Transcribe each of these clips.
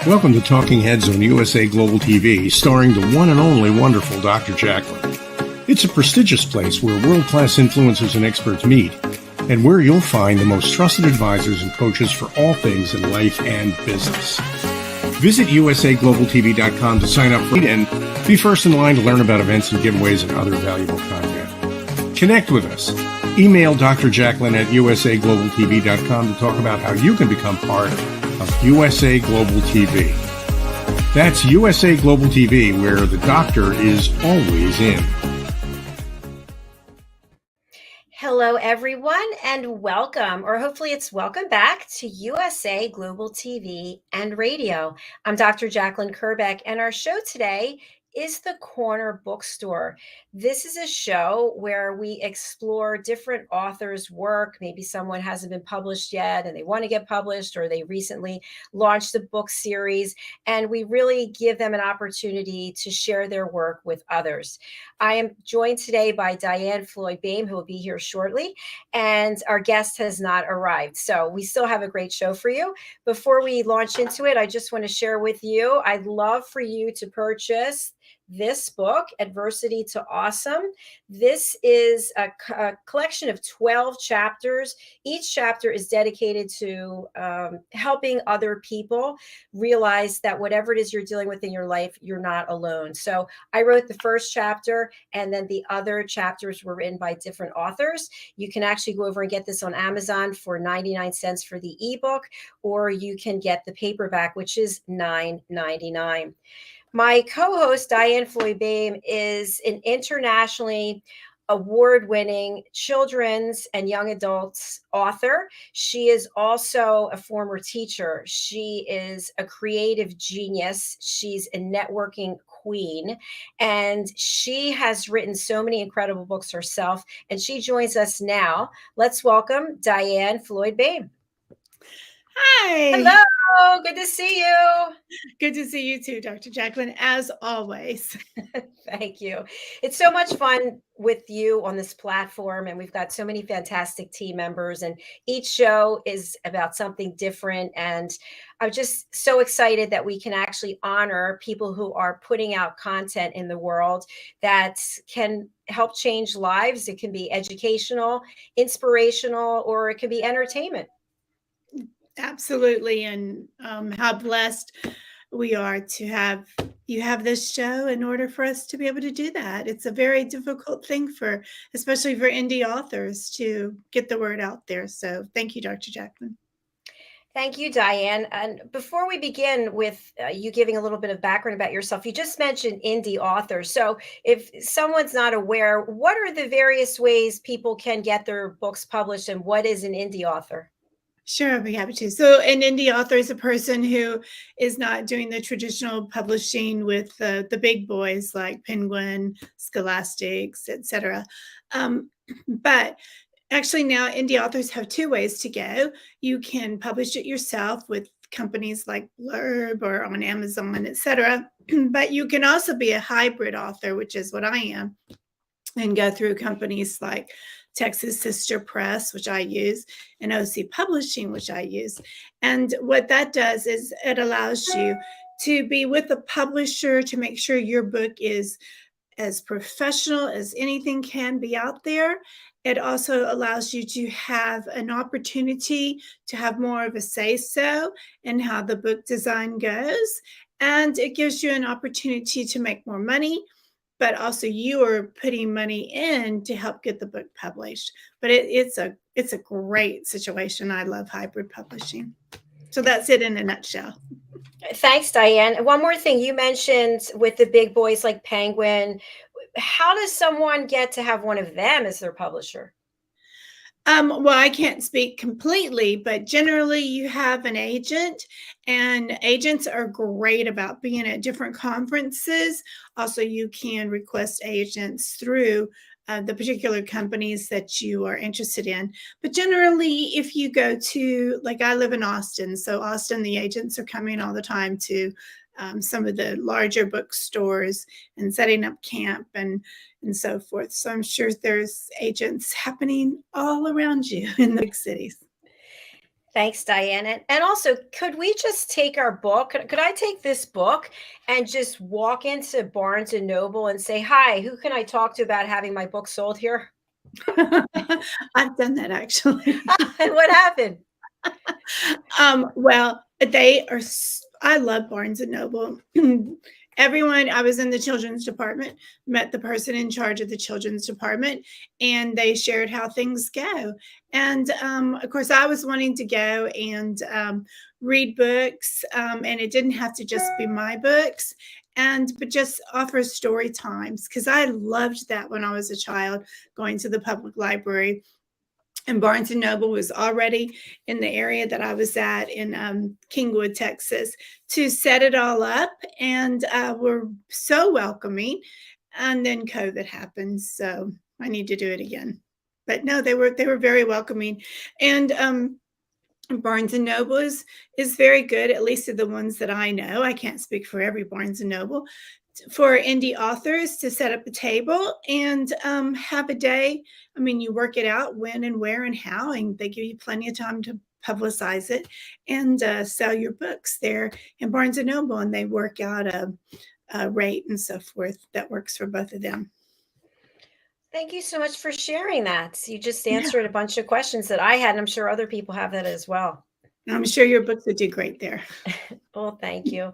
Welcome to Talking Heads on USA Global TV, starring the one and only wonderful Dr. JACALYN. It's a prestigious place where world-class influencers and experts meet, and where you'll find the most trusted advisors and coaches for all things in life and business. Visit usaglobaltv.com to sign up for and be first in line to learn about events and giveaways and other valuable content. Connect with us. Email Dr. JACALYN at usaglobaltv.com to talk about how you can become part of USA Global TV. That's USA Global TV, where the doctor is always in. Hello, everyone, and welcome, or hopefully it's welcome back to USA Global TV and Radio. I'm Dr. JACALYN KERBECK, and our show today is the Corner Bookstore. This is a show where we explore different authors' work. Maybe someone hasn't been published yet and they want to get published, or they recently launched a book series, and we really give them an opportunity to share their work with others. I am joined today by Diann Floyd Boehm, who will be here shortly, and our guest has not arrived. So we still have a great show for you. Before we launch into it, I just want to share with you, I'd love for you to purchase this book, Adversity to Awesome. This is a collection of 12 chapters. Each chapter is dedicated to helping other people realize that whatever it is you're dealing with in your life, you're not alone. So I wrote the first chapter, and then the other chapters were written by different authors. You can actually go over and get this on Amazon for 99 cents for the ebook, or you can get the paperback, which is $9.99. My co-host, Diann Floyd Boehm, is an internationally award-winning children's and young adults author. She is also a former teacher. She is a creative genius. She's a networking queen, and she has written so many incredible books herself, and she joins us now. Let's welcome Diann Floyd Boehm. Hi. Hello. Good to see you. Good to see you too, Dr. JACALYN, as always. Thank you. It's so much fun with you on this platform, and we've got so many fantastic team members, and each show is about something different. And I'm just so excited that we can actually honor people who are putting out content in the world that can help change lives. It can be educational, inspirational, or it can be entertainment. Absolutely. And how blessed we are to have you have this show in order for us to be able to do that. It's a very difficult thing especially for indie authors, to get the word out there. So thank you, Dr. JACALYN. Thank you, Diann. And before we begin with you giving a little bit of background about yourself, you just mentioned indie authors. So if someone's not aware, what are the various ways people can get their books published, and what is an indie author? Sure, I'd be happy to. So an indie author is a person who is not doing the traditional publishing with the big boys like Penguin, Scholastics, etc. But actually now indie authors have two ways to go. You can publish it yourself with companies like Blurb or on Amazon, etc. But you can also be a hybrid author, which is what I am, and go through companies like Texas Sister Press, which I use, and OC Publishing, which I use. And what that does is it allows you to be with a publisher to make sure your book is as professional as anything can be out there. It also allows you to have an opportunity to have more of a say-so in how the book design goes. And it gives you an opportunity to make more money, but also you are putting money in to help get the book published. But it's a great situation. I love hybrid publishing. So that's it in a nutshell. Thanks, Diann. And one more thing, you mentioned with the big boys like Penguin. How does someone get to have one of them as their publisher? Well, I can't speak completely, but generally you have an agent, and agents are great about being at different conferences. Also, you can request agents through the particular companies that you are interested in. But generally, if you go to, like I live in Austin, so Austin, the agents are coming all the time to some of the larger bookstores and setting up camp and so forth. So I'm sure there's agents happening all around you in the big cities. Thanks, Diann. And also, could we just take our book? Could I take this book and just walk into Barnes and Noble and say, "Hi, who can I talk to about having my book sold here?" I've done that actually. And what happened? Well, I love Barnes and Noble. Everyone, I was in the children's department, met the person in charge of the children's department, and they shared how things go. And of course, I was wanting to go and read books, and it didn't have to just be my books, but just offer story times, because I loved that when I was a child, going to the public library. And Barnes and Noble was already in the area that I was at in Kingwood, Texas, to set it all up, and were so welcoming. And then COVID happened, so I need to do it again. But no, they were very welcoming, and Barnes and Noble is very good, at least of the ones that I know. I can't speak for every Barnes and Noble. For indie authors to set up a table and have a day. I mean, you work it out when and where and how, and they give you plenty of time to publicize it and sell your books there in Barnes and Noble, and they work out a rate and so forth that works for both of them. Thank you so much for sharing that. You just answered a bunch of questions that I had, and I'm sure other people have that as well. I'm sure your books would do great there. Well, thank you.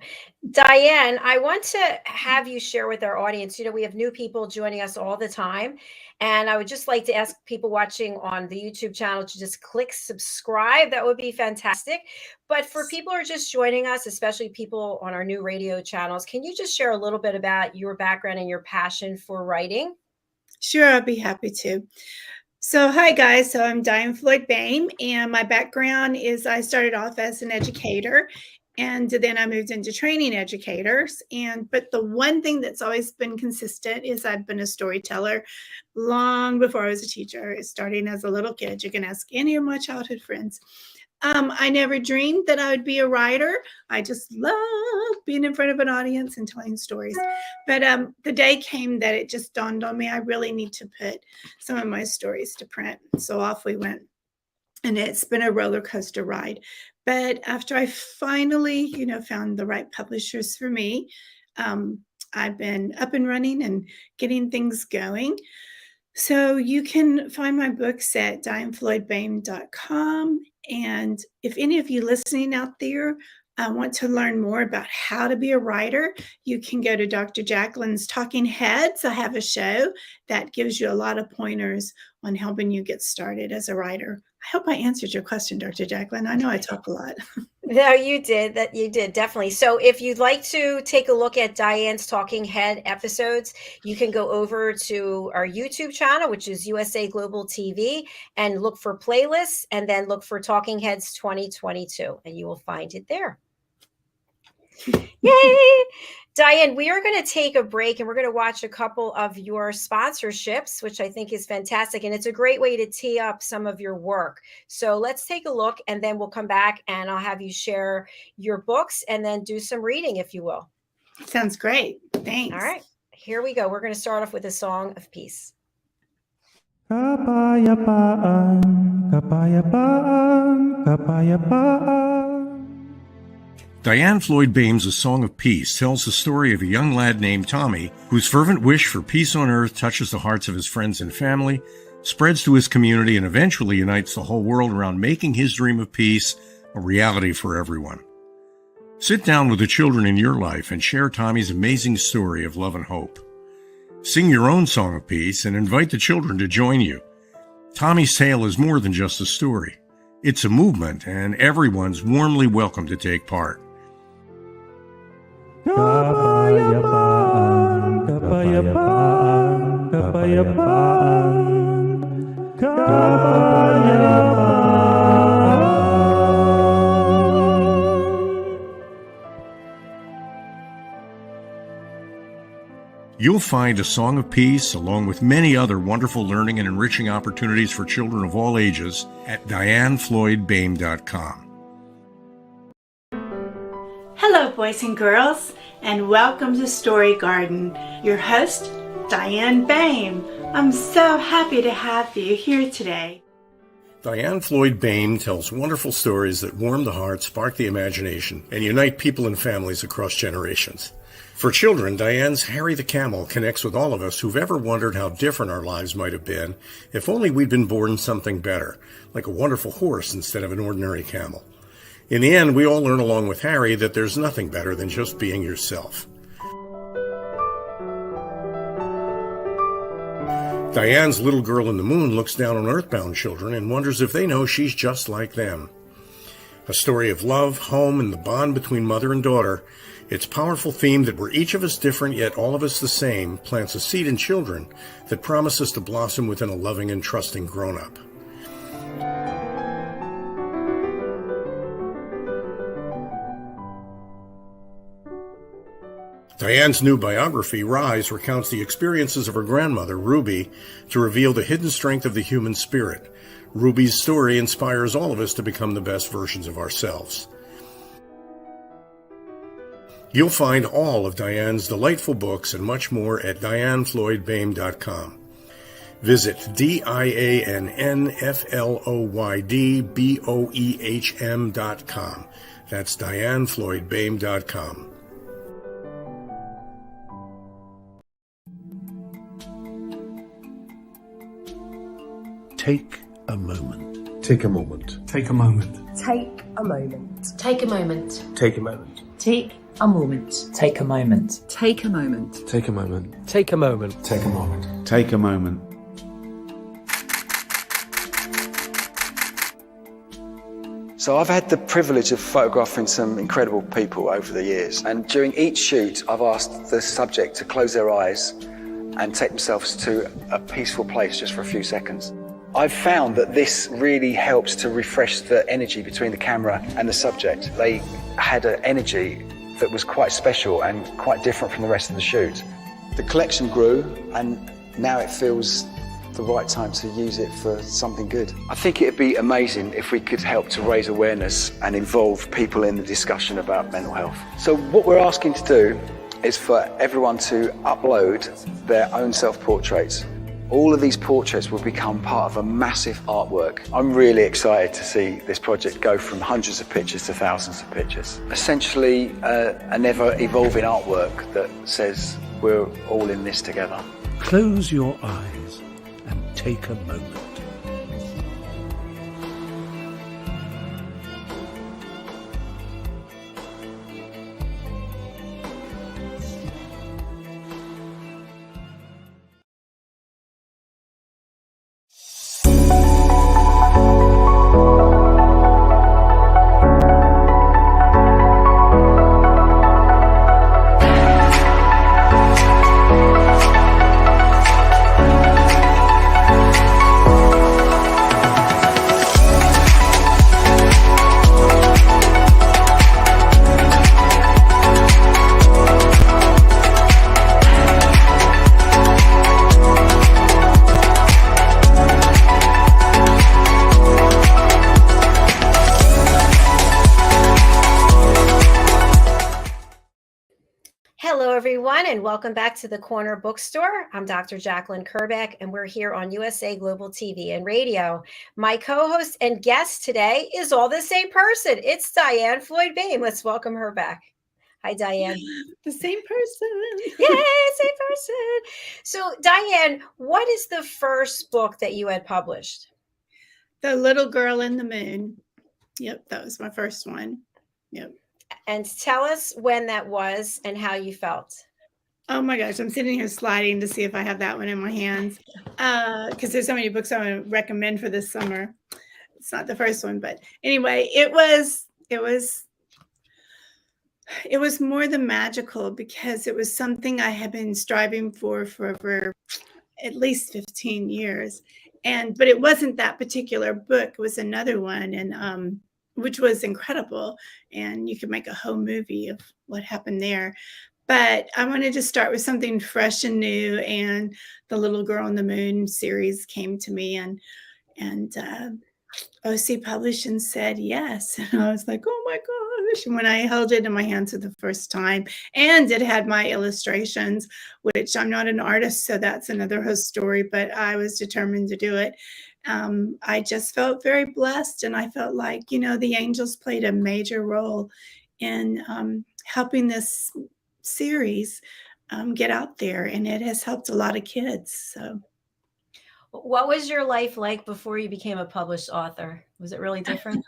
Diann, I want to have you share with our audience, we have new people joining us all the time. And I would just like to ask people watching on the YouTube channel to just click subscribe. That would be fantastic. But for people who are just joining us, especially people on our new radio channels, can you just share a little bit about your background and your passion for writing? Sure, I'd be happy to. So, hi guys. So I'm Diann Floyd Boehm, and my background is I started off as an educator, and then I moved into training educators. But the one thing that's always been consistent is I've been a storyteller long before I was a teacher, starting as a little kid. You can ask any of my childhood friends. I never dreamed that I would be a writer. I just love being in front of an audience and telling stories. But the day came that it just dawned on me, I really need to put some of my stories to print. So off we went. And it's been a roller coaster ride. But after I finally, found the right publishers for me, I've been up and running and getting things going. So you can find my books at diannfloydboehm.com. And if any of you listening out there want to learn more about how to be a writer, you can go to Dr. JACALYN's Talking Heads. I have a show that gives you a lot of pointers on helping you get started as a writer. I hope I answered your question, Dr. JACALYN. I know I talk a lot. No, you did. You did, definitely. So if you'd like to take a look at Diann's Talking Head episodes, you can go over to our YouTube channel, which is USA Global TV, and look for playlists, and then look for Talking Heads 2022, and you will find it there. Yay! Diann, we are going to take a break, and we're going to watch a couple of your sponsorships, which I think is fantastic. And it's a great way to tee up some of your work. So let's take a look, and then we'll come back and I'll have you share your books and then do some reading, if you will. Sounds great. Thanks. All right, here we go. We're going to start off with a song of peace. Kapayapaan, kapayapaan, kapayapaan. Diann Floyd Boehm's A Song of Peace tells the story of a young lad named Tommy whose fervent wish for peace on earth touches the hearts of his friends and family, spreads to his community, and eventually unites the whole world around making his dream of peace a reality for everyone. Sit down with the children in your life and share Tommy's amazing story of love and hope. Sing your own song of peace and invite the children to join you. Tommy's tale is more than just a story. It's a movement, and everyone's warmly welcome to take part. Kapayapaan, kapayapaan, kapayapaan, kapayapaan. You'll find A Song of Peace, along with many other wonderful learning and enriching opportunities for children of all ages, at diannfloydboehm.com. Hello, boys and girls, and welcome to Story Garden. Your host, Diann Boehm. I'm so happy to have you here today. Diann Floyd Boehm tells wonderful stories that warm the heart, spark the imagination, and unite people and families across generations. For children, Diann's Harry the Camel connects with all of us who've ever wondered how different our lives might have been if only we'd been born something better, like a wonderful horse instead of an ordinary camel. In the end, we all learn along with Harry that there's nothing better than just being yourself. Diann's Little Girl in the Moon looks down on earthbound children and wonders if they know she's just like them. A story of love, home, and the bond between mother and daughter, its powerful theme that we're each of us different yet all of us the same plants a seed in children that promises to blossom within a loving and trusting grown-up. Diann's new biography, Rise, recounts the experiences of her grandmother, Ruby, to reveal the hidden strength of the human spirit. Ruby's story inspires all of us to become the best versions of ourselves. You'll find all of Diann's delightful books and much more at DiannFloydBoehm.com. Visit DiannFloydBoehm.com. That's DiannFloydBoehm.com. Take a moment. Take a moment. Take a moment. Take a moment. Take a moment. Take a moment. Take a moment. Take a moment. Take a moment. Take a moment. Take a moment. Take a moment. Take a moment. So I've had the privilege of photographing some incredible people over the years, and during each shoot I've asked the subject to close their eyes and take themselves to a peaceful place just for a few seconds. I've found that this really helps to refresh the energy between the camera and the subject. They had an energy that was quite special and quite different from the rest of the shoot. The collection grew, and now it feels the right time to use it for something good. I think it'd be amazing if we could help to raise awareness and involve people in the discussion about mental health. So what we're asking to do is for everyone to upload their own self-portraits. All of these portraits will become part of a massive artwork. I'm really excited to see this project go from hundreds of pictures to thousands of pictures. Essentially, an ever-evolving artwork that says we're all in this together. Close your eyes and take a moment. Hello, everyone, and welcome back to the Corner Bookstore. I'm Dr. JACALYN KERBECK, and we're here on USA Global TV and Radio. My co-host and guest today is all the same person. It's Diann Floyd Boehm. Let's welcome her back. Hi, Diann. The same person. Yay, same person. So, Diann, what is the first book that you had published? The Little Girl in the Moon. Yep, that was my first one. Yep. And tell us when that was and how you felt. Oh my gosh, I'm sitting here sliding to see if I have that one in my hands because there's so many books I want to recommend for this summer. It's not the first one, but anyway, it was more than magical because it was something I had been striving for over at least 15 years. But it wasn't that particular book. It was another one, and which was incredible. And you could make a whole movie of what happened there. But I wanted to start with something fresh and new. And the Little Girl in the Moon series came to me, and OC published and said yes. And I was like, oh my gosh. And when I held it in my hands for the first time, and it had my illustrations, which I'm not an artist, so that's another whole story, but I was determined to do it. I just felt very blessed, and I felt like, the angels played a major role in helping this series get out there, and it has helped a lot of kids. So, What was your life like before you became a published author? Was it really different?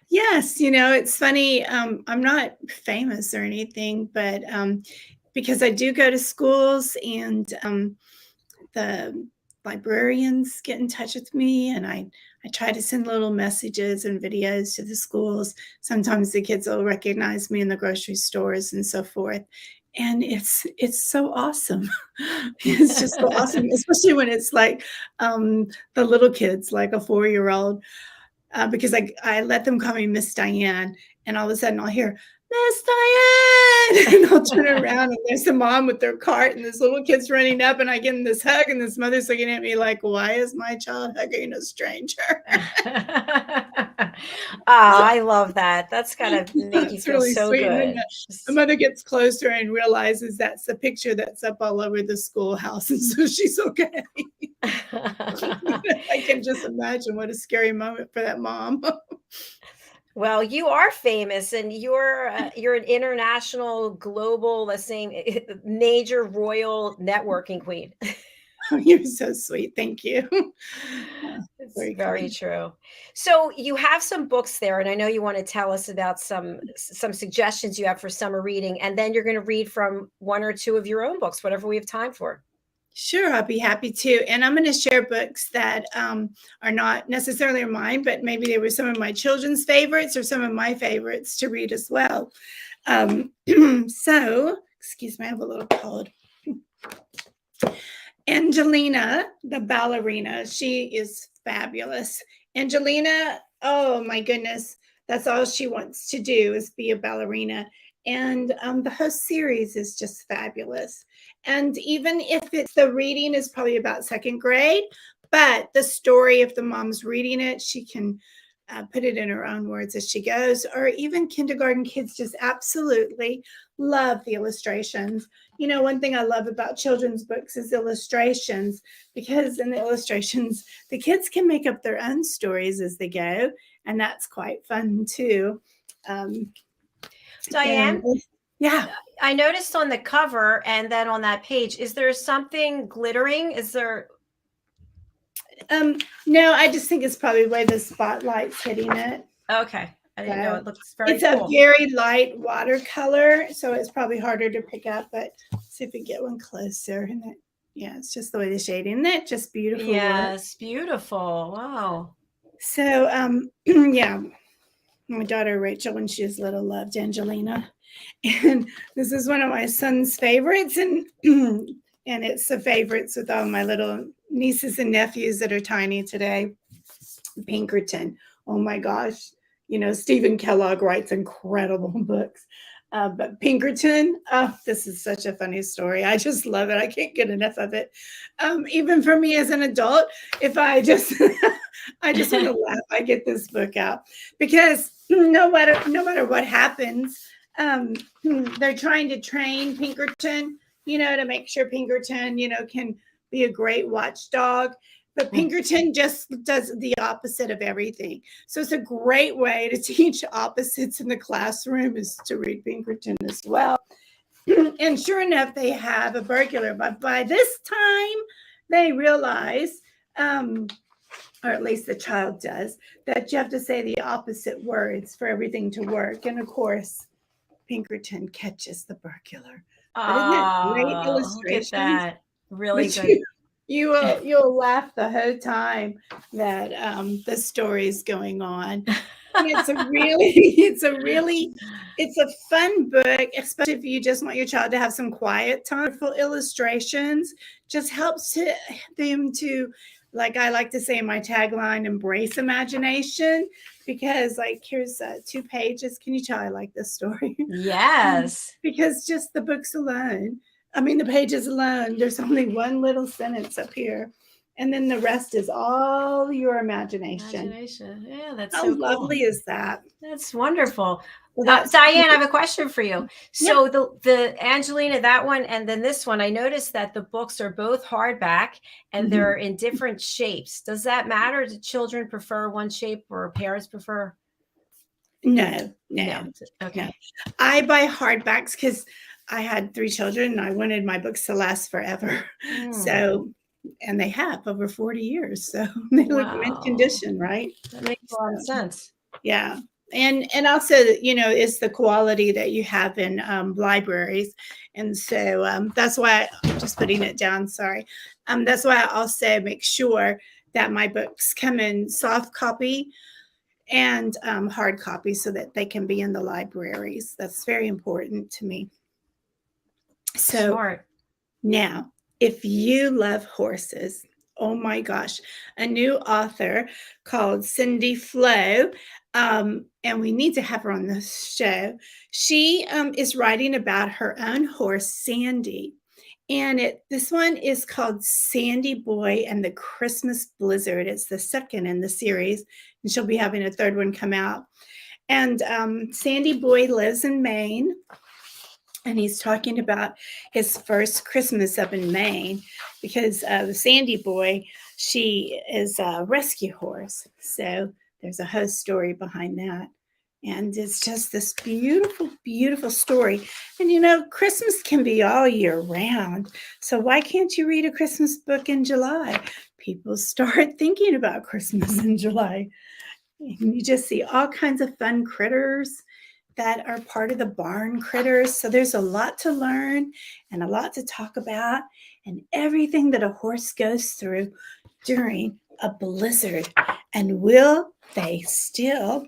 Yes, it's funny. I'm not famous or anything, but because I do go to schools, and the librarians get in touch with me, and I try to send little messages and videos to the schools. Sometimes the kids will recognize me in the grocery stores and so forth. And it's so awesome. It's just so awesome, especially when it's like the little kids, like a 4-year-old, because I let them call me Miss Diann, and all of a sudden I'll hear Miss Diann, and I'll turn around, and there's the mom with their cart, and this little kid's running up, and I give him this hug, and this mother's looking at me like, why is my child hugging a stranger? I love that. That's gotta make you It's feel really so sweet. And good. then the mother gets closer and realizes that's the picture that's up all over the schoolhouse, and so she's okay. I can just imagine what a scary moment for that mom. Well, you are famous, and you're an international, global, the same major royal networking queen. You're so sweet. Thank you. It's Very very kind. true. So you have some books there, and I know you want to tell us about some suggestions you have for summer reading, and then you're going to read from one or two of your own books, whatever we have time for. Sure, I'll be happy to. And I'm going to share books that are not necessarily mine, but maybe they were some of my children's favorites or some of my favorites to read as well. So, excuse me, I have a little cold. Angelina, the ballerina, she is fabulous. Angelina, oh my goodness, that's all she wants to do is be a ballerina. And the whole series is just fabulous. And even if the reading is probably about second grade, but the story, if the mom's reading it, she can put it in her own words as she goes. Or even kindergarten kids just absolutely love the illustrations. One thing I love about children's books is illustrations, because in the illustrations, the kids can make up their own stories as they go. And that's quite fun too. Diann, yeah, I noticed on the cover and then on that page, is there something glittering? Is there? No, I just think it's probably the way the spotlight's hitting it. Okay. I didn't know. It looks very It's cool. a very light watercolor, so it's probably harder to pick up, but see if we get one closer. And yeah, it's just the way the shading. Isn't it just beautiful? Yes, beautiful. Wow. So, yeah, my daughter Rachel, when she was little, loved Angelina. And this is one of my son's favorites, and and it's the favorites with all my little nieces and nephews that are tiny today. Pinkerton. Oh my gosh. Stephen Kellogg writes incredible books. But Pinkerton, this is such a funny story. I just love it. I can't get enough of it. Even for me as an adult, if I just I just want to laugh, I get this book out, because no matter what happens, they're trying to train Pinkerton, to make sure Pinkerton, can be a great watchdog. But Pinkerton just does the opposite of everything. So it's a great way to teach opposites in the classroom, is to read Pinkerton as well. And sure enough, they have a burglar. But by this time, they realize, or at least the child does, that you have to say the opposite words for everything to work. And of course, Pinkerton catches the burglar. But isn't that great illustrations? Look at that. Really good. You'll laugh the whole time that the story is going on. And it's a fun book, especially if you just want your child to have some quiet time. For illustrations just helps them to, like I like to say in my tagline, embrace imagination. Because here's 2 pages. Can you tell I like this story? Yes. Because just the books alone, the pages alone, there's only one little sentence up here. And then the rest is all your imagination. Yeah, that's How so lovely cool. is that? That's wonderful. Well, that's Diann, I have a question for you. So the Angelina, that one, and then this one, I noticed that the books are both hardback and they're in different shapes. Does that matter? Do children prefer one shape or parents prefer? No. Okay. I buy hardbacks because I had 3 children and I wanted my books to last forever. So, and they have over 40 years. So they look mint condition, right? That makes a lot of sense. Yeah. And also, it's the quality that you have in libraries. And so that's why I'm just putting it down. Sorry. That's why I also make sure that my books come in soft copy and hard copy so that they can be in the libraries. That's very important to me. So Smart. now, if you love horses, oh my gosh, a new author called Cindy Flo, and we need to have her on the show. She is writing about her own horse, Sandy. And this one is called Sandy Boy and the Christmas Blizzard. It's the second in the series, and she'll be having a third one come out. And Sandy Boy lives in Maine, and he's talking about his first Christmas up in Maine because the Sandy Boy, she is a rescue horse. So there's a whole story behind that. And it's just this beautiful, beautiful story. And Christmas can be all year round. So why can't you read a Christmas book in July? People start thinking about Christmas in July. And you just see all kinds of fun critters that are part of the barn critters. So there's a lot to learn and a lot to talk about, and everything that a horse goes through during a blizzard. And will they still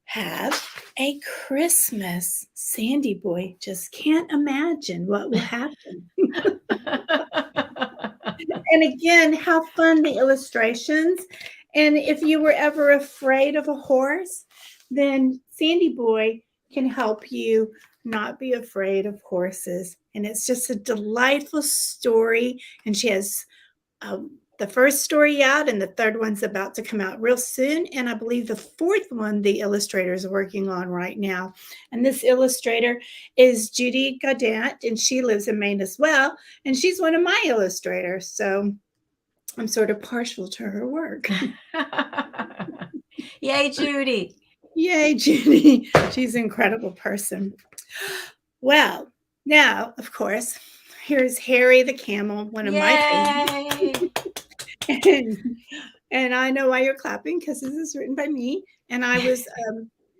have a Christmas? Sandy Boy just can't imagine what will happen. And again, how fun the illustrations. And if you were ever afraid of a horse, then Sandy Boy can help you not be afraid of horses. And it's just a delightful story. And she has the first story out, and the third one's about to come out real soon. And I believe the fourth one, the illustrator is working on right now. And this illustrator is Judy Gaudant, and she lives in Maine as well. And she's one of my illustrators. So I'm sort of partial to her work. Yay, Judy. Yay, Judy. She's an incredible person. Well, now, of course, here's Harry the camel, one of my favorites. And I know why you're clapping, because this is written by me. And I was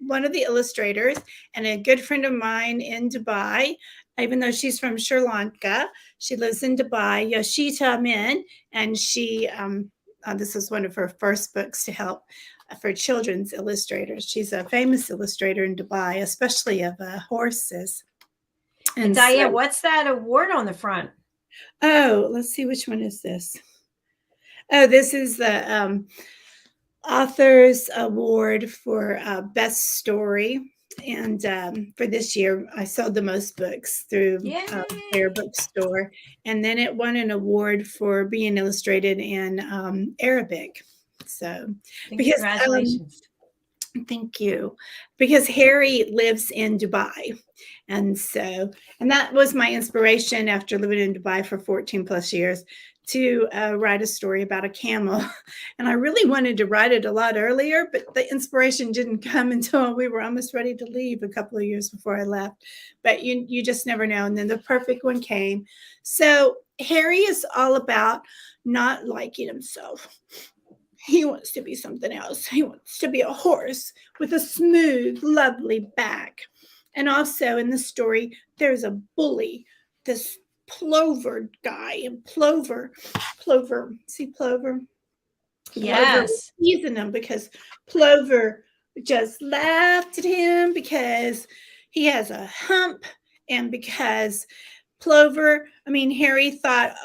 one of the illustrators, and a good friend of mine in Dubai, even though she's from Sri Lanka, she lives in Dubai, Yoshita Min, and she, this was one of her first books to help for children's illustrators. She's a famous illustrator in Dubai, especially of horses. And Diann, what's that award on the front? Oh, let's see, which one is this? Oh, this is the Authors Award for Best Story. And for this year, I sold the most books through their bookstore. And then it won an award for being illustrated in Arabic. So, congratulations. Thank you. Because Harry lives in Dubai. And that was my inspiration after living in Dubai for 14 plus years to write a story about a camel. And I really wanted to write it a lot earlier, but the inspiration didn't come until we were almost ready to leave a couple of years before I left. But you just never know. And then the perfect one came. So Harry is all about not liking himself. He wants to be something else. He wants to be a horse with a smooth, lovely back. And also in the story, there's a bully, this Plover guy, and Plover, see Plover? Yes. Teasing him because Plover just laughed at him because he has a hump, and because Harry thought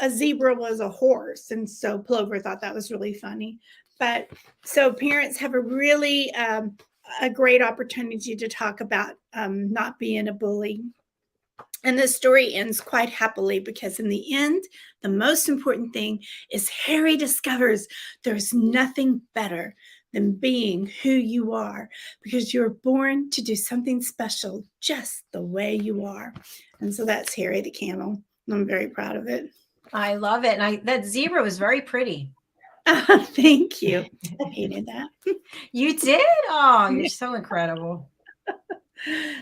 a zebra was a horse, and so Plover thought that was really funny. But so parents have a really a great opportunity to talk about not being a bully. And the story ends quite happily because in the end, the most important thing is Harry discovers there's nothing better than being who you are, because you're born to do something special just the way you are. And so that's Harry the Camel. And I'm very proud of it. I love it. And that zebra was very pretty. Thank you. I painted that. You did? Oh, you're so incredible.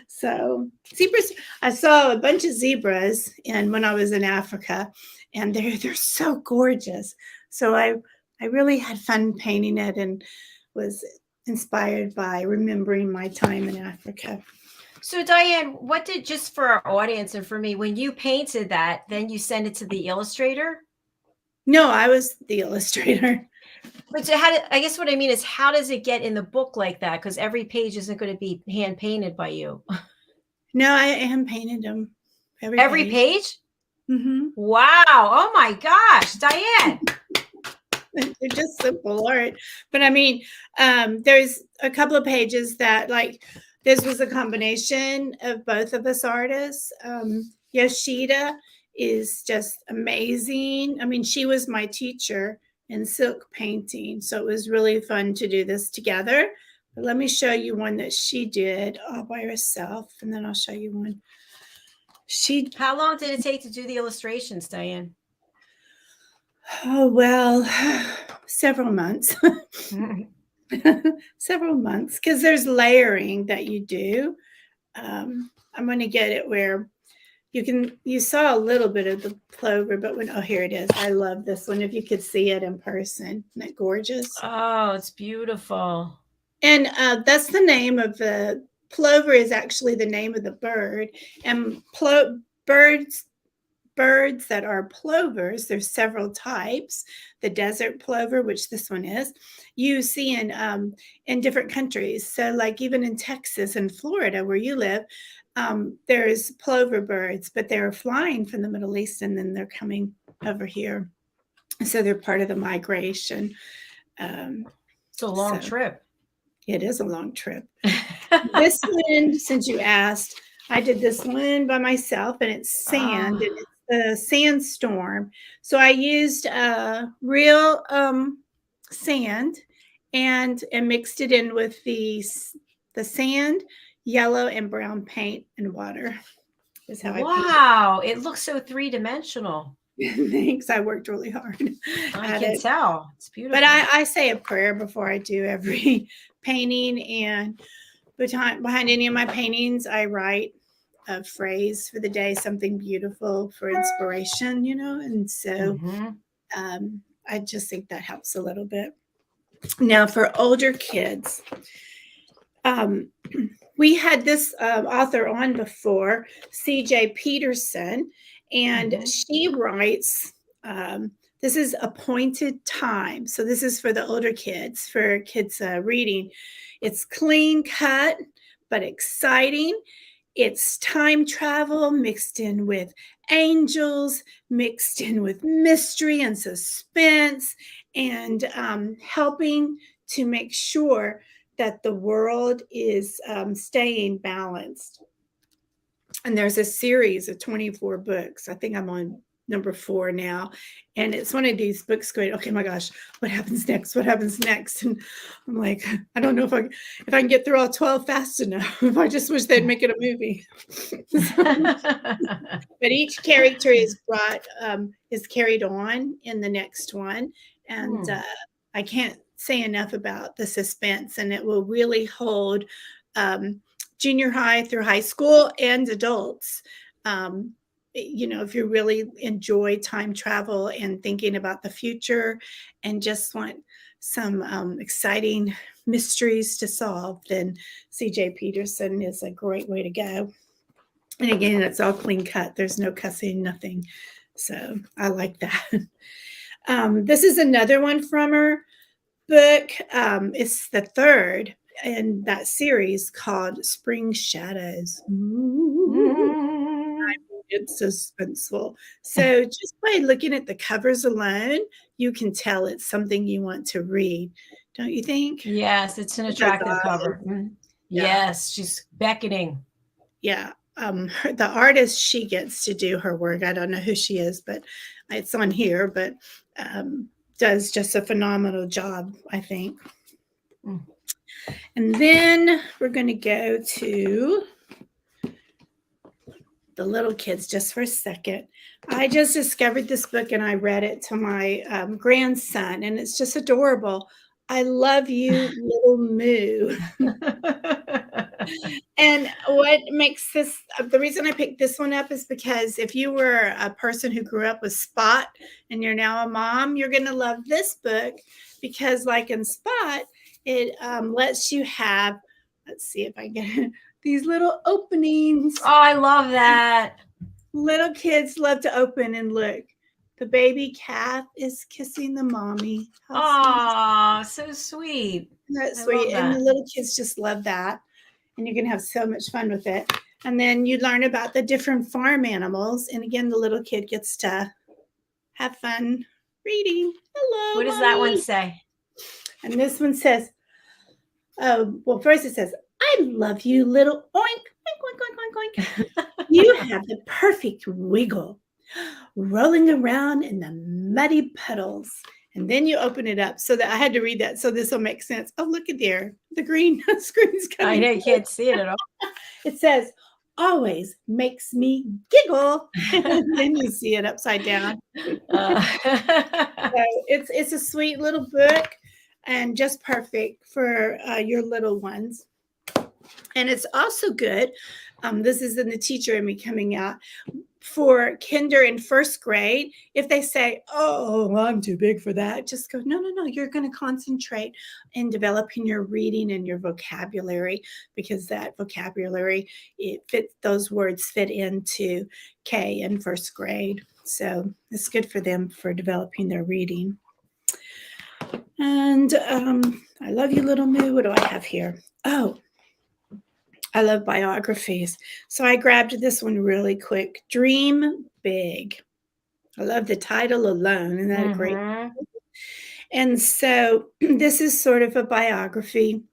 So zebras, I saw a bunch of zebras when I was in Africa, and they're so gorgeous. So I really had fun painting it and was inspired by remembering my time in Africa. So Diann, what did, just for our audience and for me, when you painted that, then you send it to the illustrator? No, I was the illustrator. But so I guess what I mean is, how does it get in the book like that? Because every page isn't going to be hand painted by you. No, I hand painted them. Every page? Mm-hmm. Wow. Oh my gosh, Diann. They're just simple art. But I mean, there's a couple of pages that, like, this was a combination of both of us artists. Yoshida is just amazing. I mean, she was my teacher in silk painting. So it was really fun to do this together. But let me show you one that she did all by herself, and then I'll show you one. How long did it take to do the illustrations, Diann? Oh, well, several months. Several months, because there's layering that you do. I'm going to get it where you saw a little bit of the plover, but here it is. I love this one. If you could see it in person, isn't it gorgeous? Oh, it's beautiful. And that's the name of the plover, is actually the name of the bird. And birds that are plovers, there's several types. The desert plover, which this one is, you see in different countries. So like even in Texas and Florida where you live, there's plover birds, but they're flying from the Middle East and then they're coming over here. So they're part of the migration. It's a long trip. It is a long trip. This one, since you asked, I did this one by myself, and it's sand, and it's the sandstorm. So I used real sand and mixed it in with the sand, yellow and brown paint, and water. Is how wow, it looks so three-dimensional. Thanks. I worked really hard. I can tell. It's beautiful. But I say a prayer before I do every painting, and behind any of my paintings, I write a phrase for the day, something beautiful for inspiration, and so I just think that helps a little bit. Now, for older kids, we had this author on before, C.J. Peterson, and she writes, this is Appointed Time. So this is for the older kids, for kids reading. It's clean cut, but exciting. It's time travel mixed in with angels, mixed in with mystery and suspense, and helping to make sure that the world is staying balanced. And there's a series of 24 books. I think I'm on number 4 now. And it's one of these books going, okay, my gosh, what happens next? What happens next? And I'm like, I don't know if I can get through all 12 fast enough. I just wish they'd make it a movie. But each character is carried on in the next one. And I can't say enough about the suspense, and it will really hold junior high through high school and adults. If you really enjoy time travel and thinking about the future and just want some exciting mysteries to solve, then C.J. Peterson is a great way to go. And again, it's all clean cut. There's no cussing, nothing. So I like that. This is another one from her book. It's the third in that series called Spring Shadows. It's suspenseful. So just by looking at the covers alone, you can tell it's something you want to read. Don't you think? Yes, it's an attractive cover. Yeah. Yes, she's beckoning. Yeah. The artist, she gets to do her work. I don't know who she is, but it's on here, but does just a phenomenal job, I think. Mm. And then we're going to go to the little kids just for a second. I just discovered this book and I read it to my grandson, and it's just adorable. I love you, little Moo. And what makes this, the reason I picked this one up is because if you were a person who grew up with Spot and you're now a mom, you're going to love this book because, like in Spot, it lets you have, let's see if I get these little openings. Oh, I love that. Little kids love to open and look. The baby calf is kissing the mommy. Oh, so sweet. That's I sweet. love And the that. little kids just love that. And you can have so much fun with it. And then you learn about the different farm animals. And again, the little kid gets to have fun reading. Hello, What does mommy. that one say? And this one says, oh, well, first it says, I love you, little oink, oink, oink, oink, oink, oink. You have the perfect wiggle, rolling around in the muddy puddles. And then you open it up so that I had to read that. So this will make sense. Oh, look at there. The green screen's coming. I know you can't see it at all. It says, always makes me giggle. And then you see it upside down. So it's a sweet little book and just perfect for your little ones. And it's also good. This is in the teacher in me coming out. For kinder and first grade, if they say, oh, I'm too big for that, just go, no, you're going to concentrate in developing your reading and your vocabulary, because that vocabulary, those words fit into K in first grade. So it's good for them for developing their reading. And I love you, little Moo. What do I have here? Oh, I love biographies. So I grabbed this one really quick. Dream Big. I love the title alone. Isn't that a great? And so this is sort of a biography,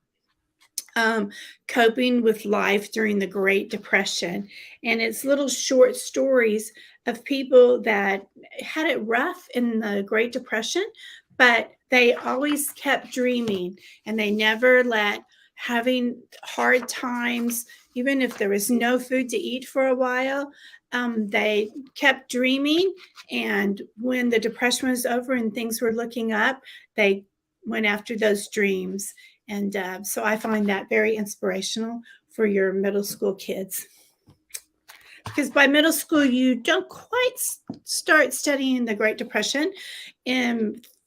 coping with life during the Great Depression. And it's little short stories of people that had it rough in the Great Depression, but they always kept dreaming and they never let having hard times, even if there was no food to eat for a while, they kept dreaming. And when the Depression was over and things were looking up, they went after those dreams. And so I find that very inspirational for your middle school kids. Because by middle school, you don't quite start studying the Great Depression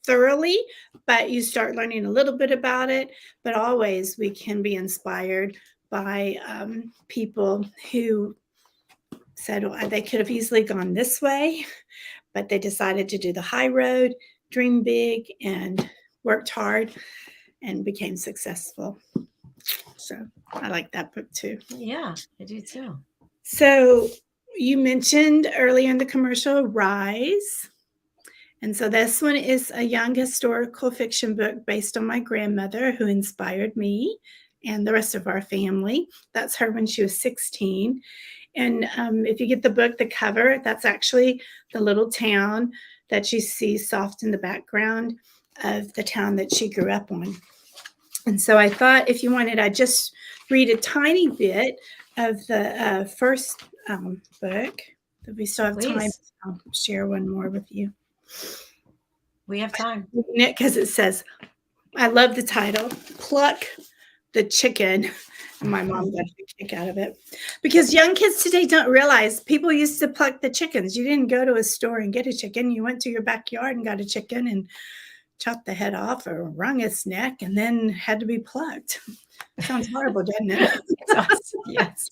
thoroughly, but you start learning a little bit about it. But always we can be inspired by people who said, well, they could have easily gone this way, but they decided to do the high road, dream big, and worked hard and became successful. So I like that book too. Yeah, I do too. So you mentioned earlier in the commercial, Rise. And so this one is a young historical fiction book based on my grandmother, who inspired me and the rest of our family. That's her when she was 16. And if you get the book, the cover, that's actually the little town that you see soft in the background of the town that she grew up on. And so I thought if you wanted, I'd just read a tiny bit of the first book. If we still have time, I'll share one more with you. We have time. Because it says, I love the title, Pluck the Chicken. And my mom got a kick out of it. Because young kids today don't realize people used to pluck the chickens. You didn't go to a store and get a chicken. You went to your backyard and got a chicken and chopped the head off or wrung its neck and then had to be plucked. Sounds horrible, doesn't it? It does. Yes.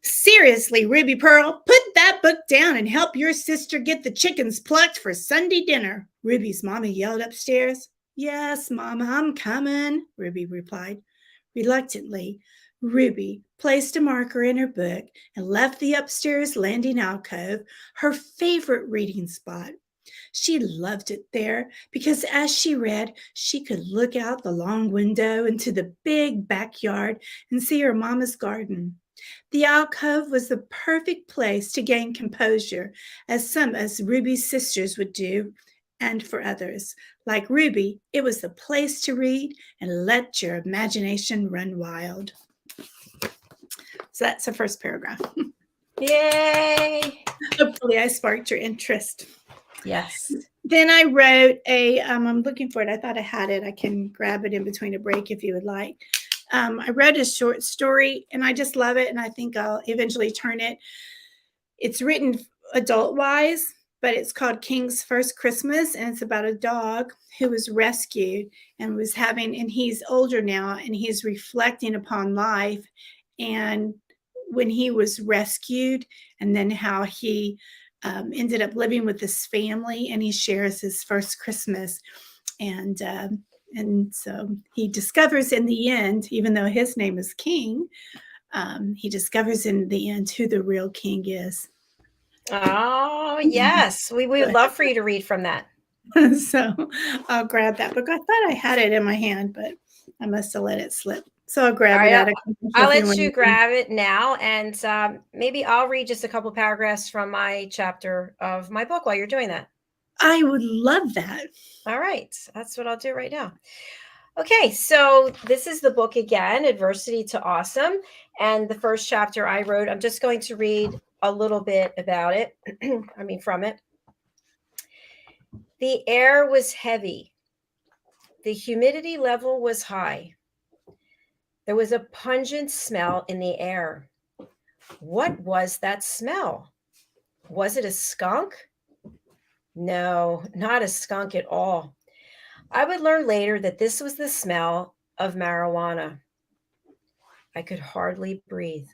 Seriously, Ruby Pearl, put that book down and help your sister get the chickens plucked for Sunday dinner. Ruby's mommy yelled upstairs. Yes, Mama, I'm coming, Ruby replied. Reluctantly, Ruby placed a marker in her book and left the upstairs landing alcove, her favorite reading spot. She loved it there because as she read, she could look out the long window into the big backyard and see her mama's garden. The alcove was the perfect place to gain composure, as Ruby's sisters would do and for others. Like Ruby, it was the place to read and let your imagination run wild. So that's the first paragraph. Yay! Hopefully I sparked your interest. Yes. Then I wrote I'm looking for it. I thought I had it. I can grab it in between a break if you would like. I wrote a short story and I just love it. And I think I'll eventually turn it. It's written adult-wise, but it's called King's First Christmas. And it's about a dog who was rescued and he's older now and he's reflecting upon life and when he was rescued and then how he ended up living with this family and he shares his first Christmas. And so he discovers in the end, even though his name is King, he discovers in the end who the real king is. Oh, yes. We would love for you to read from that. So I'll grab that book. I thought I had it in my hand, but I must have let it slip. So I'll grab it out. I'll let you grab it now. And maybe I'll read just a couple paragraphs from my chapter of my book while you're doing that. I would love that. All right. That's what I'll do right now. Okay. So this is the book again, Adversity to Awesome. And the first chapter I wrote, I'm just going to read a little bit about it. From it. The air was heavy. The humidity level was high. There was a pungent smell in the air. What was that smell? Was it a skunk? No, not a skunk at all. I would learn later that this was the smell of marijuana. I could hardly breathe.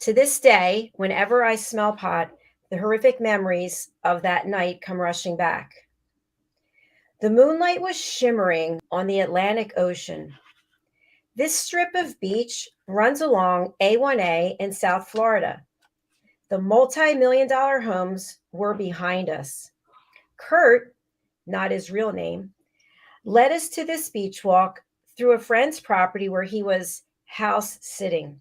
To this day, whenever I smell pot, the horrific memories of that night come rushing back. The moonlight was shimmering on the Atlantic Ocean. This strip of beach runs along A1A in South Florida. The multi-million-dollar homes were behind us. Kurt, not his real name, led us to this beach walk through a friend's property where he was house sitting.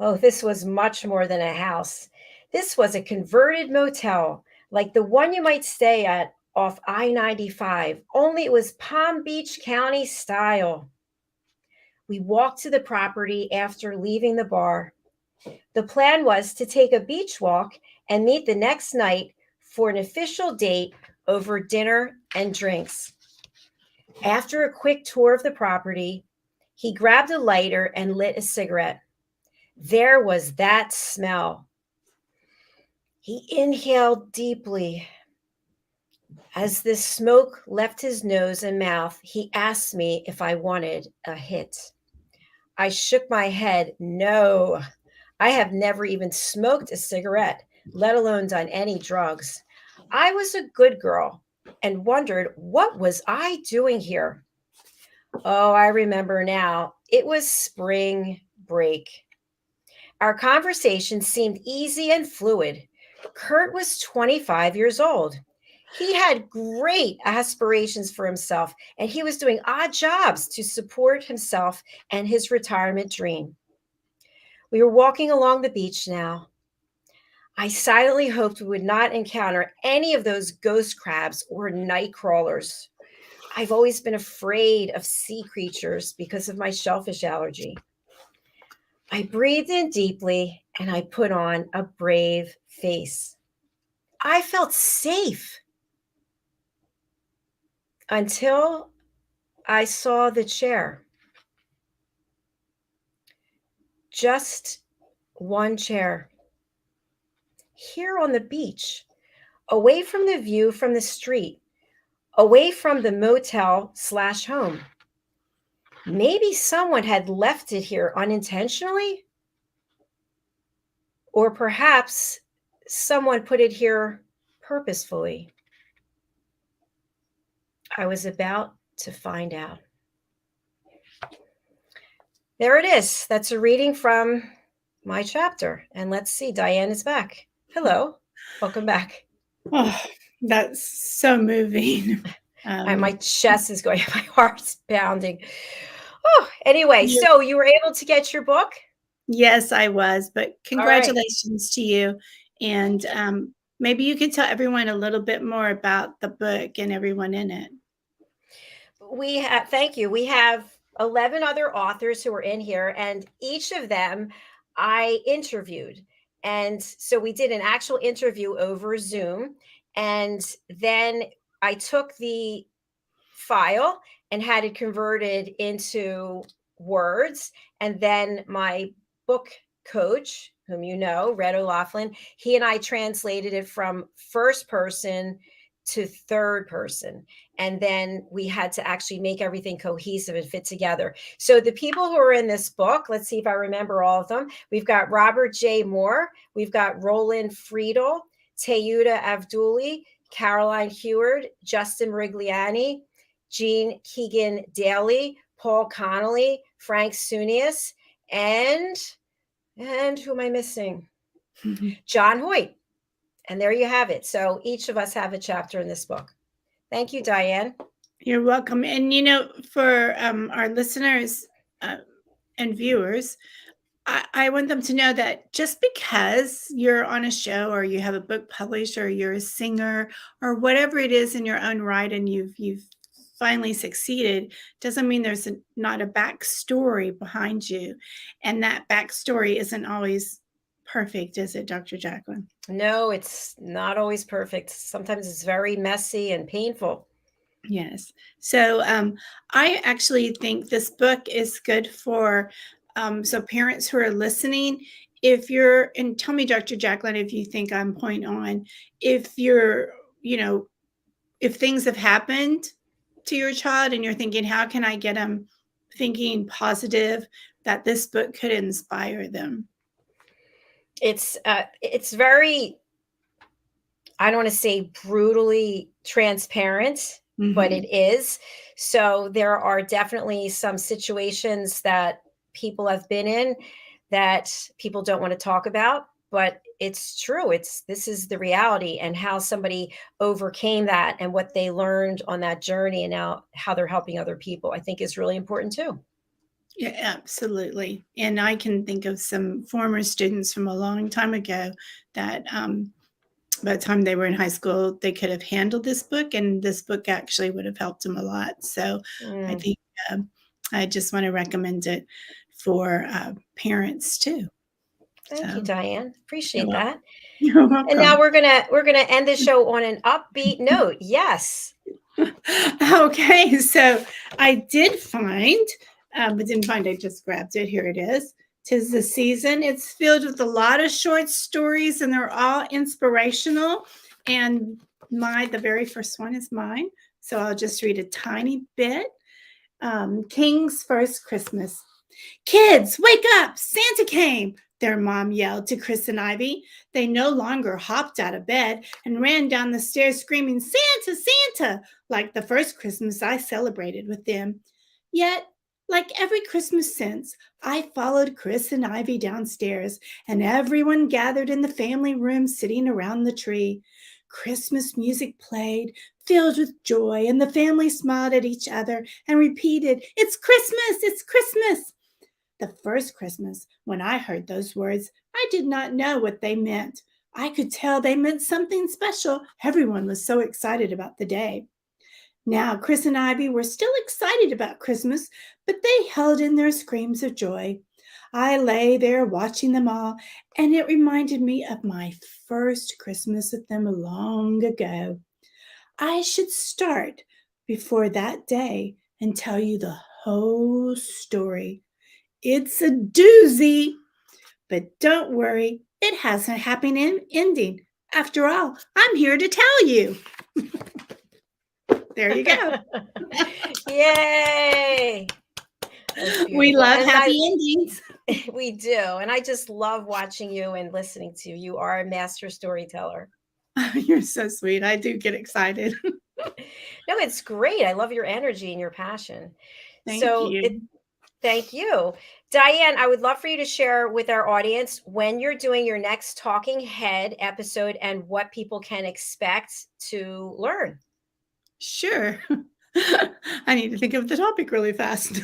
Oh, this was much more than a house. This was a converted motel, like the one you might stay at off I-95, only it was Palm Beach County style. We walked to the property after leaving the bar. The plan was to take a beach walk and meet the next night for an official date over dinner and drinks. After a quick tour of the property, he grabbed a lighter and lit a cigarette. There was that smell. He inhaled deeply. As the smoke left his nose and mouth, he asked me if I wanted a hit. I shook my head. No, I have never even smoked a cigarette, let alone done any drugs. I was a good girl and wondered, what was I doing here? Oh, I remember now. It was spring break. Our conversation seemed easy and fluid. Kurt was 25 years old. He had great aspirations for himself, and he was doing odd jobs to support himself and his retirement dream. We were walking along the beach now. I silently hoped we would not encounter any of those ghost crabs or night crawlers. I've always been afraid of sea creatures because of my shellfish allergy. I breathed in deeply and I put on a brave face. I felt safe until I saw the chair. Just one chair. Here on the beach, away from the view from the street, away from the motel/home. Maybe someone had left it here unintentionally, or perhaps someone put it here purposefully. I was about to find out. There it is. That's a reading from my chapter. And let's see, Diann is back. Hello. Welcome back. Oh, that's so moving. My chest is going, my heart's pounding. Oh, anyway, so you were able to get your book? Yes, I was, but congratulations to you. And maybe you could tell everyone a little bit more about the book and everyone in it. We have, thank you. We have 11 other authors who are in here, and each of them I interviewed. And so we did an actual interview over Zoom. And then I took the file and had it converted into words. And then my book coach, whom you know, Red O'Laughlin, he and I translated it from first person to third person. And then we had to actually make everything cohesive and fit together. So the people who are in this book, let's see if I remember all of them. We've got Robert J. Moore. We've got Roland Friedel, Teyuda Avduli, Caroline Heward, Justin Rigliani, Jean Keegan Daly, Paul Connolly, Frank Sunius, and who am I missing? John Hoyt. And there you have it. So each of us have a chapter in this book. Thank you, Diann. You're welcome. And, you know, for our listeners and viewers, I want them to know that just because you're on a show or you have a book published or you're a singer or whatever it is in your own right and you've finally succeeded doesn't mean there's not a backstory behind you. And that backstory isn't always perfect, is it, Dr. Jacalyn? No, it's not always perfect. Sometimes it's very messy and painful. Yes. So I actually think this book is good for so parents who are listening. If you're, and tell me, Dr. Jacalyn, if you think I'm point on, if you're, you know, if things have happened to your child and you're thinking, how can I get them thinking positive, that this book could inspire them. It's very, I don't want to say brutally transparent, but it is. So there are definitely some situations that people have been in that people don't want to talk about, but it's true. This is the reality, and how somebody overcame that and what they learned on that journey and now how they're helping other people, I think is really important too. Yeah, absolutely. And I can think of some former students from a long time ago that by the time they were in high school, they could have handled this book, and this book actually would have helped them a lot. So I think I just want to recommend it for parents too. Thank you, Diann. Appreciate You're that. You're welcome. And now we're gonna end the show on an upbeat note. Yes. Okay, so I did find, but didn't find. I just grabbed it. Here it is. 'Tis the Season. It's filled with a lot of short stories, and they're all inspirational. And the very first one is mine. So I'll just read a tiny bit. King's First Christmas. Kids, wake up! Santa came! Their mom yelled to Chris and Ivy. They no longer hopped out of bed and ran down the stairs screaming, Santa, Santa, like the first Christmas I celebrated with them. Yet, like every Christmas since, I followed Chris and Ivy downstairs, and everyone gathered in the family room sitting around the tree. Christmas music played, filled with joy, and the family smiled at each other and repeated, It's Christmas! It's Christmas! The first Christmas, when I heard those words, I did not know what they meant. I could tell they meant something special. Everyone was so excited about the day. Now, Chris and Ivy were still excited about Christmas, but they held in their screams of joy. I lay there watching them all, and it reminded me of my first Christmas with them long ago. I should start before that day and tell you the whole story. It's a doozy, but don't worry, it has a happy ending. After all, I'm here to tell you. There you go. Yay! We love happy endings. We do. And I just love watching you and listening to you. You are a master storyteller. You're so sweet. I do get excited. No, it's great. I love your energy and your passion. Thank you. Thank you. Diann, I would love for you to share with our audience when you're doing your next Talking Head episode and what people can expect to learn. Sure. I need to think of the topic really fast.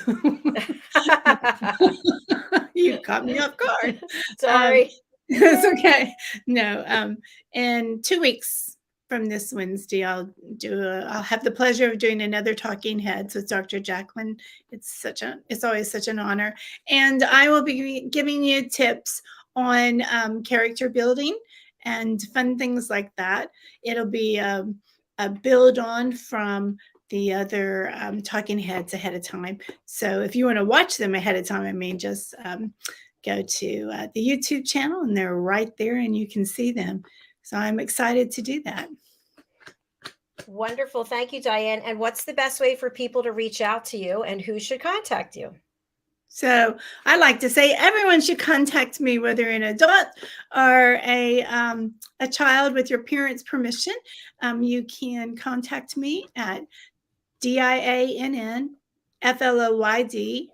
You caught me off guard. Sorry. It's okay. No, in 2 weeks from this Wednesday, I'll have the pleasure of doing another Talking Heads with Dr. JACALYN. It's always such an honor. And I will be giving you tips on character building and fun things like that. It'll be a build on from the other Talking Heads ahead of time. So if you want to watch them ahead of time, I mean, just go to the YouTube channel and they're right there and you can see them. So I'm excited to do that. Wonderful. Thank you, Diann. And what's the best way for people to reach out to you, and who should contact you? So I like to say everyone should contact me, whether an adult or a child with your parents' permission. You can contact me at DIANN FLOYD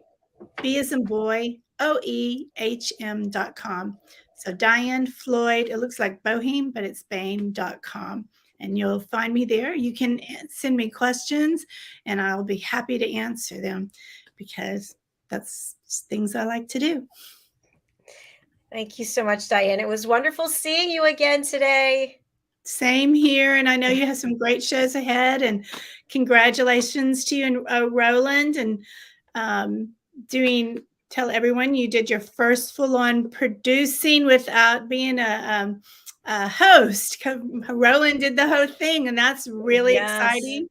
B as in boy OEHM.com. So Diann Floyd, it looks like Boehm, but it's Boehm.com. And you'll find me there. You can send me questions and I'll be happy to answer them because that's things I like to do. Thank you so much, Diann. It was wonderful seeing you again today. Same here. And I know you have some great shows ahead, and congratulations to you and Roland, and tell everyone you did your first full-on producing without being a host. Roland did the whole thing, and that's really exciting.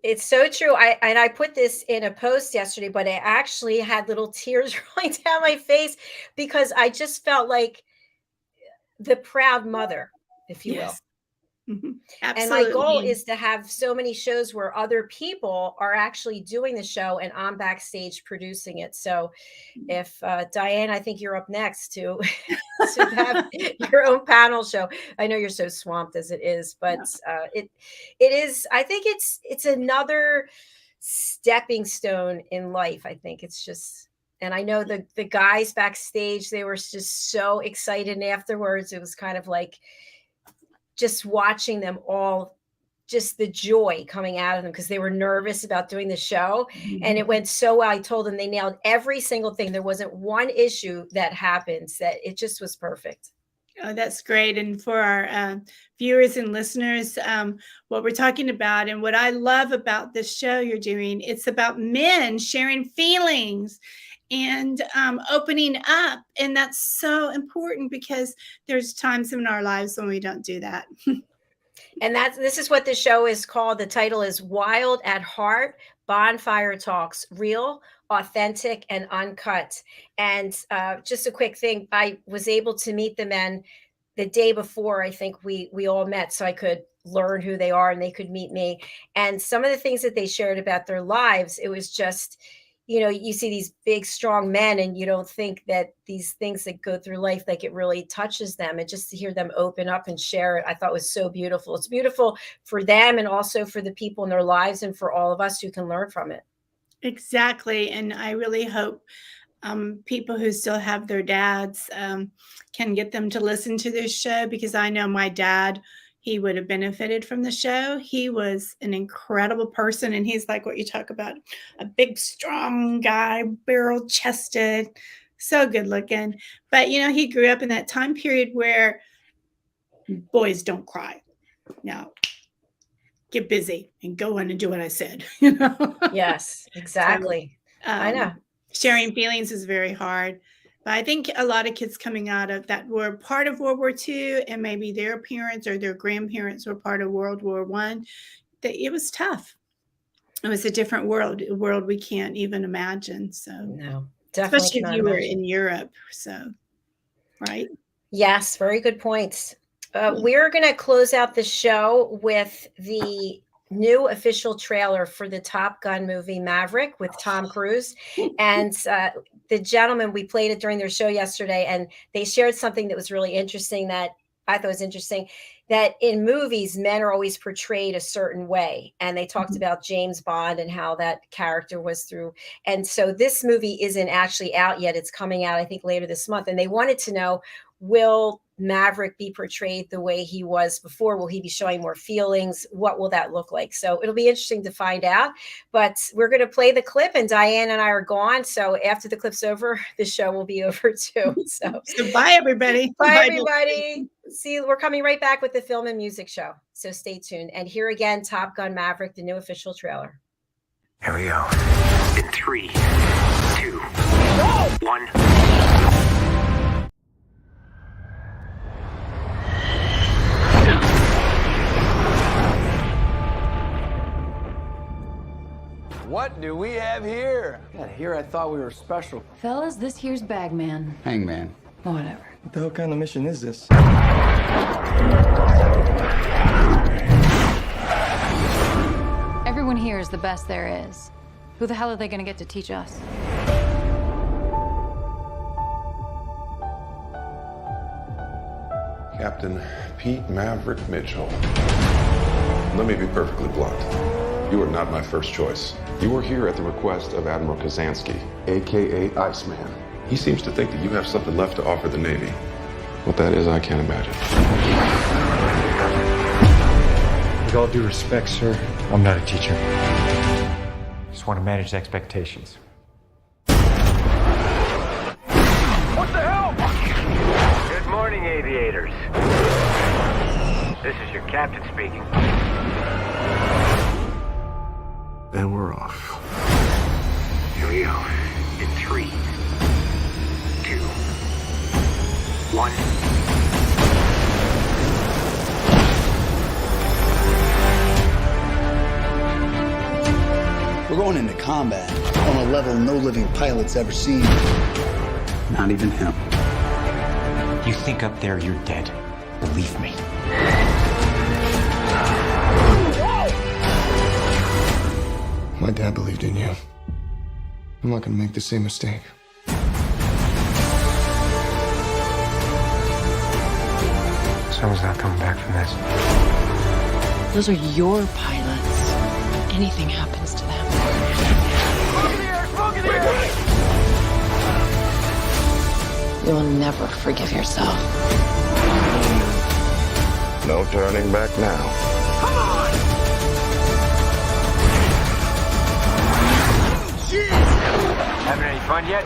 It's so true. I put this in a post yesterday, but I actually had little tears rolling down my face because I just felt like the proud mother, if you will. Mm-hmm. And my goal is to have so many shows where other people are actually doing the show and I'm backstage producing it. So if Diann, I think you're up next to have your own panel show. I know you're so swamped as it is, but it is, I think it's another stepping stone in life. I think it's just, and I know the guys backstage, they were just so excited. And afterwards, it was kind of like, just watching them all, just the joy coming out of them because they were nervous about doing the show. Mm-hmm. And it went so well. I told them they nailed every single thing. There wasn't one issue that happens, that it just was perfect. Oh, that's great. And for our viewers and listeners, what we're talking about and what I love about this show you're doing, it's about men sharing feelings and opening up. And that's so important because there's times in our lives when we don't do that. And this is what the show is called. The title is Wild at Heart, Bonfire Talks, Real, Authentic, and Uncut. And just a quick thing, I was able to meet the men the day before. I think we all met, so I could learn who they are and they could meet me. And some of the things that they shared about their lives, it was just, you know, you see these big, strong men and you don't think that these things that go through life, like it really touches them. And just to hear them open up and share it, I thought was so beautiful. It's beautiful for them and also for the people in their lives and for all of us who can learn from it. Exactly. And I really hope people who still have their dads can get them to listen to this show, because I know my dad, he would have benefited from the show. He was an incredible person. And he's like what you talk about, a big, strong guy, barrel chested, so good looking. But, you know, he grew up in that time period where boys don't cry. Now, get busy and go in and do what I said. You know? Yes, exactly. So, I know. Sharing feelings is very hard. But I think a lot of kids coming out of that were part of World War II, and maybe their parents or their grandparents were part of World War I, that it was tough. It was a different world, a world we can't even imagine. So, no, definitely, especially if you were in Europe. So, right? Yes, very good points. We're going to close out the show with the new official trailer for the Top Gun movie Maverick with Tom Cruise. And the gentleman, we played it during their show yesterday, and they shared something that was really interesting, that I thought was interesting, that in movies, men are always portrayed a certain way. And they talked about James Bond and how that character was through. And so this movie isn't actually out yet. It's coming out, I think, later this month. And they wanted to know, will Maverick be portrayed the way he was before? Will he be showing more feelings? What will that look like? So it'll be interesting to find out. But we're going to play the clip, and Diann and I are gone. So after the clip's over, the show will be over too. So bye, everybody. Bye, everybody. See, we're coming right back with the film and music show. So stay tuned. And here again, Top Gun Maverick, the new official trailer. Here we go. In 3, 2, 1. What do we have here? Yeah, here I thought we were special. Fellas, this here's Bagman. Hangman. Whatever. What the hell kind of mission is this? Everyone here is the best there is. Who the hell are they gonna get to teach us? Captain Pete Maverick Mitchell. Let me be perfectly blunt. You are not my first choice. You are here at the request of Admiral Kazansky, a.k.a. Iceman. He seems to think that you have something left to offer the Navy. What that is, I can't imagine. With all due respect, sir, I'm not a teacher. Just want to manage expectations. What the hell? Good morning, aviators. This is your captain speaking. And we're off. Here we go. In 3, 2, 1. We're going into combat on a level no living pilot's ever seen. Not even him. You think up there you're dead. Believe me. My dad believed in you. I'm not gonna make the same mistake. Someone's not coming back from this. Those are your pilots. Anything happens to them. You'll never forgive yourself. No turning back now. Having any fun yet?